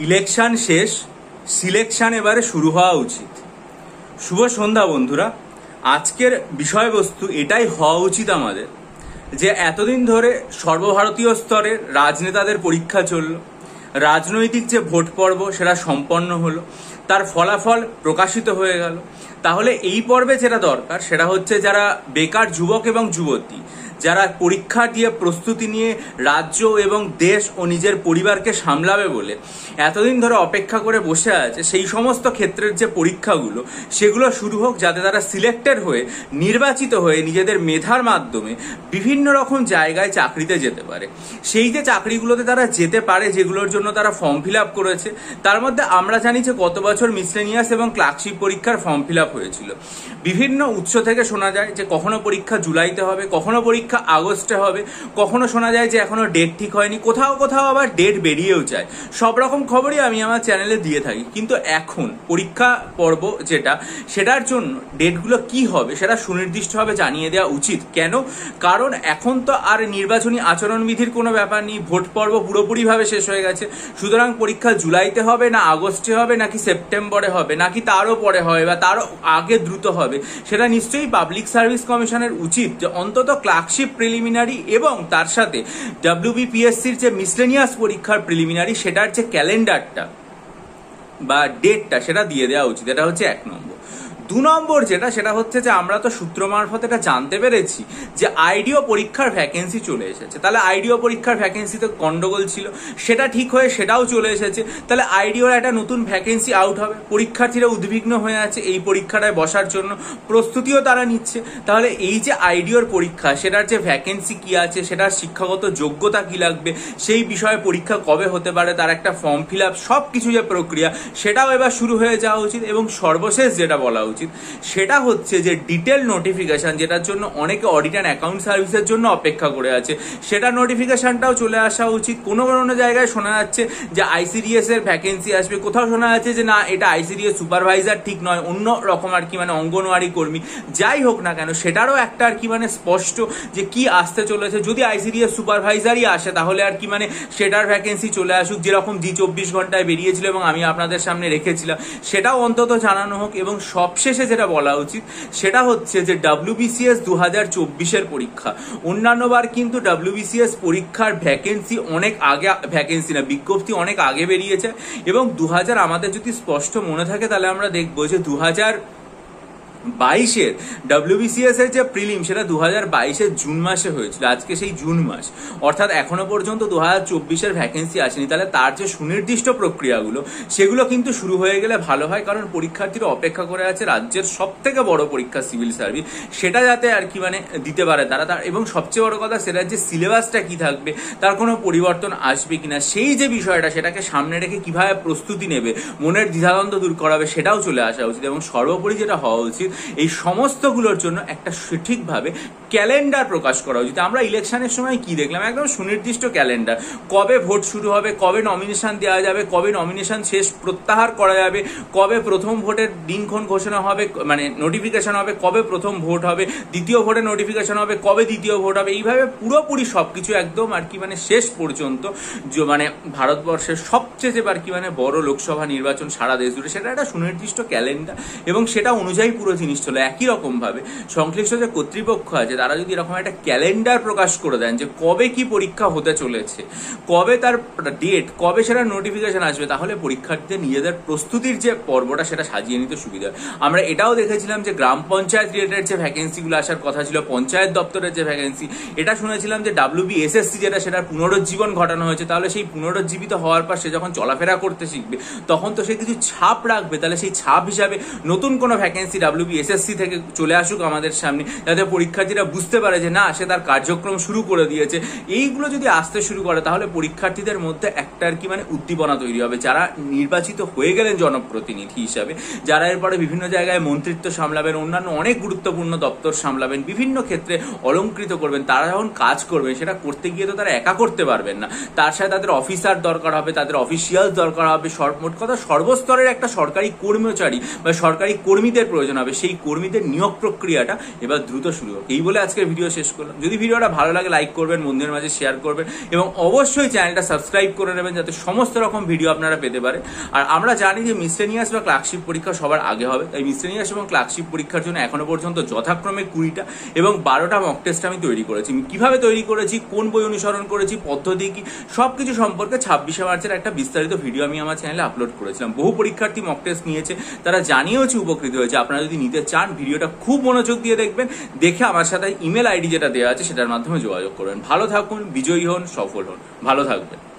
Election শেষ, selection এবারে শুরু হওয়া উচিত। শুভ সন্ধ্যা বন্ধুরা। আজকের বিষয়বস্তু এটাই হওয়া উচিত আমাদের, যে এতদিন ধরে সর্বভারতীয় স্তরের রাজনেতাদের পরীক্ষা চলল, রাজনৈতিক যে ভোট পর্ব সেটা সম্পন্ন হলো, তার ফলাফল প্রকাশিত হয়ে গেল। তাহলে এই পর্বে যেটা দরকার সেটা হচ্ছে যারা বেকার যুবক এবং যুবতী, যারা পরীক্ষা দিয়ে প্রস্তুতি নিয়ে রাজ্য এবং দেশ ও নিজের পরিবারকে সামলাবে বলে এতদিন ধরে অপেক্ষা করে বসে আছে, সেই সমস্ত ক্ষেত্রের যে পরীক্ষাগুলো সেগুলো শুরু হোক, যাতে তারা সিলেক্টেড হয়ে নির্বাচিত হয়ে নিজেদের মেধার মাধ্যমে বিভিন্ন রকম জায়গায় চাকরিতে যেতে পারে। সেই যে চাকরিগুলোতে তারা যেতে পারে, যেগুলোর জন্য তারা ফর্ম ফিল আপ করেছে, তার মধ্যে আমরা জানি যে গত বছর মিসলেনিয়াস এবং ক্লার্কশিপ পরীক্ষার ফর্ম ফিল আপ হয়েছিল। বিভিন্ন উৎস থেকে শোনা যায় যে কখনো পরীক্ষা জুলাইতে হবে, কখনো পরীক্ষা আগস্টে হবে, কখনো শোনা যায় যে এখনো ডেট ঠিক হয়নি, কোথাও কোথাও আবার ডেট বেরিয়েও যায়। সব রকম খবরই আমি আমার চ্যানেলে দিয়ে থাকি। কিন্তু এখন পরীক্ষা পর্ব যেটা, সেটার জন্য ডেটগুলো কি হবে সেটা সুনির্দিষ্টভাবে জানিয়ে দেওয়া উচিত। কেন? কারণ এখন তো আর নির্বাচনী আচরণবিধির কোনো ব্যাপার নেই, ভোট পর্ব পুরোপুরিভাবে শেষ হয়ে গেছে। সুতরাং পরীক্ষা জুলাইতে হবে না আগস্টে হবে নাকি সেপ্টেম্বরে হবে নাকি তারও পরে হবে বা তারও আগে দ্রুত হবে, সেটা নিশ্চয়ই পাবলিক সার্ভিস কমিশনের উচিত যে অন্তত ক্লার্কশিপ প্রিলিমিনারি এবং তার সাথে WBPSCর যে মিসলেনিয়াস পরীক্ষার প্রিলিমিনারি সেটার যে ক্যালেন্ডারটা বা ডেটটা সেটা দিয়ে দেওয়া উচিত। এটা হচ্ছে 1 নম্বর। 2 নম্বর যেটা, সেটা হচ্ছে যে আমরা তো সূত্র মারফত এটা জানতে পেরেছি যে আইডিও পরীক্ষার ভ্যাকেন্সি চলে এসেছে। তাহলে আইডিও পরীক্ষার ভ্যাকেন্সিতে গন্ডগোল ছিল, সেটা ঠিক হয়ে সেটাও চলে এসেছে। তাহলে আইডিওর একটা নতুন ভ্যাকেন্সি আউট হবে, পরীক্ষার্থীরা উদ্বিগ্ন হয়ে আছে এই পরীক্ষাটায় বসার জন্য, প্রস্তুতিও তারা নিচ্ছে। তাহলে এই যে আইডিওর পরীক্ষা, সেটার যে ভ্যাকেন্সি কি আছে, সেটার শিক্ষাগত যোগ্যতা কি লাগবে, সেই বিষয়ে পরীক্ষা কবে হতে পারে, তার একটা ফর্ম ফিল আপ, সব কিছু যে প্রক্রিয়া সেটাও এবার শুরু হয়ে যাওয়া উচিত। এবং সর্বশেষ যেটা বলা উচিত সেটা হচ্ছে যে ডিটেল নোটিফিকেশন, যেটার জন্য অনেকে অডিট অ্যান্ড অ্যাকাউন্ট সার্ভিসের জন্য অপেক্ষা করে আছে, সেটা নোটিফিকেশনটাও চলে আসা উচিত। কোনো কোনো জায়গায় শোনা যাচ্ছে যে ICDS এর ভ্যাকেন্সি আসবে, কোথাও শোনা যাচ্ছে যে না এটা ICDS সুপারভাইজার ঠিক নয়, অন্য রকম আর কি, অঙ্গনওয়াড়ি কর্মী। যাই হোক না কেন, সেটারও একটা আর কি স্পষ্ট যে কি আসতে চলেছে। যদি ICDS সুপারভাইজারই আসে তাহলে আর কি সেটার ভ্যাকেন্সি চলে আসুক, যেরকম জি24 ঘন্টায় বেরিয়েছিল এবং আমি আপনাদের সামনে রেখেছিলাম, সেটাও অন্তত জানানো হোক। এবং সবশেষে যেটা বলা উচিত সেটা হচ্ছে যে WBCS 2024-এর পরীক্ষা, অন্যান্যবার কিন্তু WBCS পরীক্ষার ভ্যাকেন্সি অনেক আগে, ভ্যাকেন্সি না বিজ্ঞপ্তি অনেক আগে বেরিয়েছে। এবং 2000 আমাদের যদি স্পষ্ট মনে থাকে তাহলে আমরা দেখবো যে 2022-এর WBCS এর যে প্রিলিম সেটা 2022-এর জুন মাসে হয়েছিল। আজকে সেই জুন মাস, অর্থাৎ এখনো পর্যন্ত 2024-এর ভ্যাকেন্সি আসেনি। তাহলে তার যে সুনির্দিষ্ট প্রক্রিয়াগুলো সেগুলো কিন্তু শুরু হয়ে গেলে ভালো হয়, কারণ পরীক্ষার্থীরা অপেক্ষা করে আছে রাজ্যের সব থেকে বড় পরীক্ষা সিভিল সার্ভিস, সেটা যাতে আর কি দিতে পারে তারা। তার এবং সবচেয়ে বড় কথা সেটার যে সিলেবাসটা কি থাকবে, তার কোনো পরিবর্তন আসবে কিনা, সেই যে বিষয়টা সেটাকে সামনে রেখে কিভাবে প্রস্তুতি নেবে, মনের দ্বিধাদ্বন্দ্ব দূর করাবে, সেটাও চলে আসা উচিত। এবং সর্বোপরি যেটা হওয়া উচিত, এই সমস্তগুলোর জন্য একটা সঠিকভাবে ক্যালেন্ডার প্রকাশ করা উচিত। আমরা ইলেকশনের সময় কি দেখলাম, একদম সুনির্দিষ্ট ক্যালেন্ডার, কবে ভোট শুরু হবে, কবে নমিনেশন দেওয়া যাবে, কবে নমিনেশন শেষ প্রত্যাহার করা যাবে, কবে প্রথম ভোটের দিনক্ষণ ঘোষণা হবে, নোটিফিকেশন হবে, কবে প্রথম ভোট হবে, দ্বিতীয় ভোটের নোটিফিকেশন হবে, কবে দ্বিতীয় ভোট হবে, এইভাবে পুরোপুরি সবকিছু একদম আর কি শেষ পর্যন্ত ভারতবর্ষের সবচেয়ে আর কি বড় লোকসভা নির্বাচন সারা দেশ জুড়ে, সেটা একটা সুনির্দিষ্ট ক্যালেন্ডার এবং সেটা অনুযায়ী পুরো জিনিস চলে। একই রকম ভাবে সংশ্লিষ্ট যে কর্তৃপক্ষ আছে তারা যদি এরকম একটা ক্যালেন্ডার প্রকাশ করে দেন যে কবে কি পরীক্ষা হতে চলেছে, কবে তার ডেট, কবে সেটা নোটিফিকেশন আসবে, তাহলে পরীক্ষার্থীদের নিজেদের প্রস্তুতির যে পর্বটা সেটা সাজিয়ে নিতে সুবিধা। আমরা এটাও দেখেছিলাম যে গ্রাম পঞ্চায়েত রিলেটেড যে ভ্যাকেন্সিগুলো আসার কথা ছিল, পঞ্চায়েত দপ্তরের যে ভ্যাকেন্সি, এটা শুনেছিলাম যে WBSSC যেটা, সেটার পুনরুজ্জীবন ঘটানো হয়েছে। তাহলে সেই পুনরুজ্জীবিত হওয়ার পর সে যখন চলাফেরা করতে শিখবে তখন তো সে কিছু ছাপ রাখবে, তাহলে সেই ছাপ হিসাবে নতুন কোনো ভ্যাকেন্সি WBSSC থেকে চলে আসুক আমাদের সামনে, যাতে পরীক্ষার্থীরা বুঝতে পারে যে না, সে তার কার্যক্রম শুরু করে দিয়েছে। এইগুলো যদি আসতে শুরু করে তাহলে পরীক্ষার্থীদের মধ্যে একটা আর কি উদ্দীপনা তৈরি হবে। যারা নির্বাচিত হয়ে গেলেন জনপ্রতিনিধি হিসাবে, যারা এরপরে বিভিন্ন জায়গায় মন্ত্রিত্ব সামলাবেন, অন্যান্য অনেক গুরুত্বপূর্ণ দপ্তর সামলাবেন, বিভিন্ন ক্ষেত্রে অলঙ্কৃত করবেন, তারা যখন কাজ করবেন সেটা করতে গিয়ে তো তারা একা করতে পারবেন না, তার সাথে তাদের অফিসার দরকার হবে, তাদের অফিসিয়াল দরকার হবে, মোট কথা সর্বস্তরের একটা সরকারি কর্মচারী বা সরকারি কর্মীদের প্রয়োজন হবে। সেই কর্মীদের নিয়োগ প্রক্রিয়াটা এবার দ্রুত শুরু হোক। এই বলে আজকের ভিডিও শেষ করলাম। যদি ভিডিওটা ভালো লাগে লাইক করবেন, বন্ধুদের মাঝে শেয়ার করবেন এবং অবশ্যই চ্যানেলটা সাবস্ক্রাইব করে নেবেন যাতে সমস্ত রকম ভিডিও আপনারা পেতে পারেন। আর আমরা জানি যে মিসলেনিয়াস বা ক্লার্কশিপ পরীক্ষা সবার আগে হবে, তাই মিসলেনিয়াস এবং ক্লার্কশিপ পরীক্ষার জন্য এখনো পর্যন্ত যথাক্রমে 20টা এবং 12টা মক টেস্ট আমি তৈরি করেছি। কিভাবে তৈরি করেছি, কোন বই অনুসরণ করেছি, পদ্ধতি কি, সবকিছু সম্পর্কে 26শে মার্চের একটা বিস্তারিত ভিডিও আমি আমার চ্যানেলে আপলোড করেছিলাম। বহু পরীক্ষার্থী মক টেস্ট নিয়েছে, তারা জানিয়েওছে, উপকৃত হয়েছে। আপনারা যদি নিতে চান ভিডিওটা খুব মনোযোগ দিয়ে দেখবেন, দেখে আমার সাথে ইমেল আইডি যেটা দেওয়া আছে সেটার মাধ্যমে যোগাযোগ করবেন। ভালো থাকুন, বিজয়ী হন, সফল হন, ভালো থাকবেন।